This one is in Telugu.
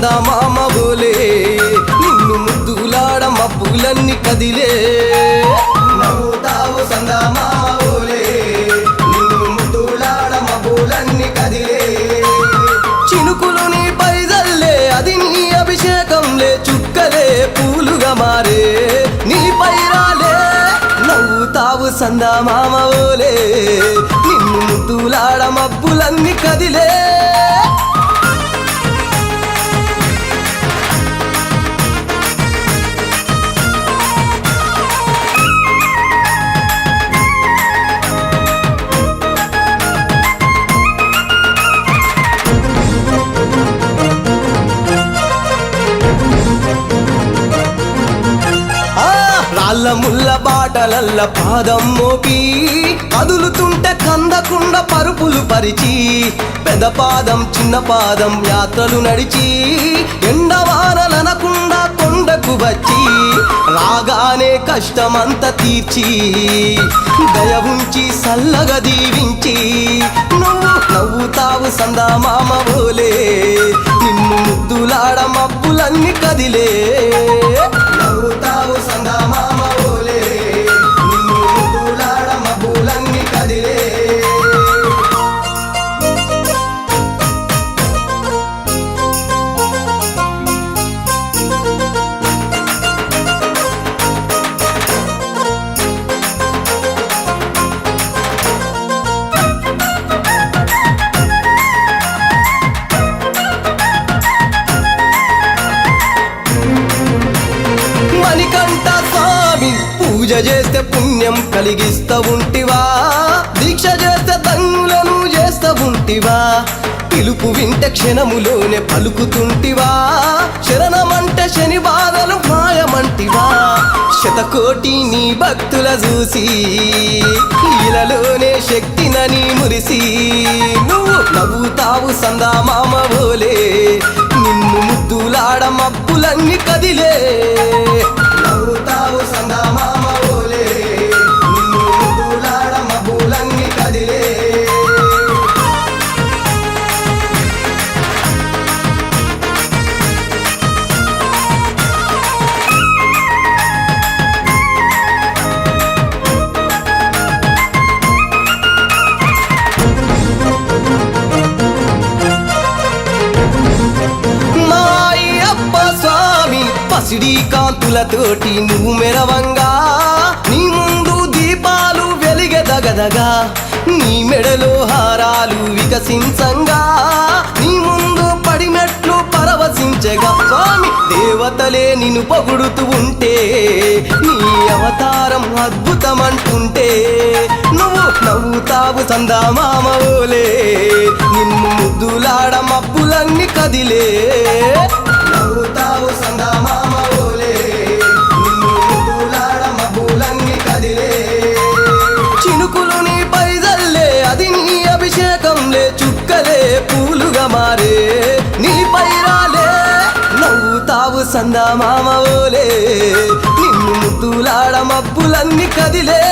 సందామామ బోలే నిన్ను ముద్దులాడ మబ్బులన్నీ కదిలే నవ్వుతావు సందామామ బోలే నిన్ను ముద్దులాడ మబ్బులన్నీ కదిలే చినుకులు నీ పైదల్లే అది నీ అభిషేకంలే చుక్కలే పూలుగా మారే నీ పైరాలే నవ్వుతావు సందామామ బోలే నిన్ను ముద్దులాడ మబ్బులన్నీ కదిలే రాళ్ళ ముళ్ళ బాటలల్ల పాదం మోపి కదులుతుంటే కందకుండ పరుపులు పరిచి పెద్ద పాదం చిన్న పాదం యాత్రలు నడిచి ఎండవానలనకుండా కొండకు వచ్చి రాగానే కష్టమంత తీర్చి దయ ఉంచి సల్లగా దీవించి నువ్వు నవ్వుతావు సందామామ బోలే నిన్ను ముద్దులాడ మబ్బులన్నీ కదిలే నవ్వుతావు సందామామ బోలే నిన్ను ముద్దులాడ మబ్బులన్నీ కదిలే మణికంఠ స్వామి పూజ చేస్తే పుణ్యం కలిగిస్తా ఉంటివా దీక్ష చేస్తే తంగులను చేస్తా ఉంటివా పిలుపు వింటే క్షణములోనే పలుకుతుంటివా శరణమంటే శని బాధలు మాయమంటివా శతకోటి నీ భక్తుల చూసి ఇలలోనే శక్తినని మురిసి నువ్వు నవ్వుతావు సందామామ బోలే నిన్ను ముద్దులాడ మబ్బులన్నీ కదిలే నవ్వుతావు సందామామ బోలే నిన్ను ముద్దులాడ మబ్బులన్నీ కదిలే పసిడి కాంతులతోటి నువ్వు మెరవంగా నీ ముందు దీపాలు వెలిగెదగదగా నీ మెడలో హారాలు వికసించంగా నీ ముందు పడినట్లు పరవశించగా స్వామి దేవతలే నిన్ను పొగుడుతూ ఉంటే నీ అవతారం అద్భుతమంటుంటే నువ్వు నవ్వుతావు సందామామ బోలే నిన్ను ముద్దులాడ మబ్బులన్నీ కదిలే నవ్వుతావు సందామామ బోలే నిన్ను ముద్దులాడ మబ్బులన్నీ కదిలే చినుకులు నీ పైదల్లే అది నీ అభిషేకంలే చుక్కలే పూలుగా మారే నీ పైరాలే నవ్వుతావు సందామామ బోలే నిన్ను ముద్దులాడ మబ్బులన్నీ కదిలే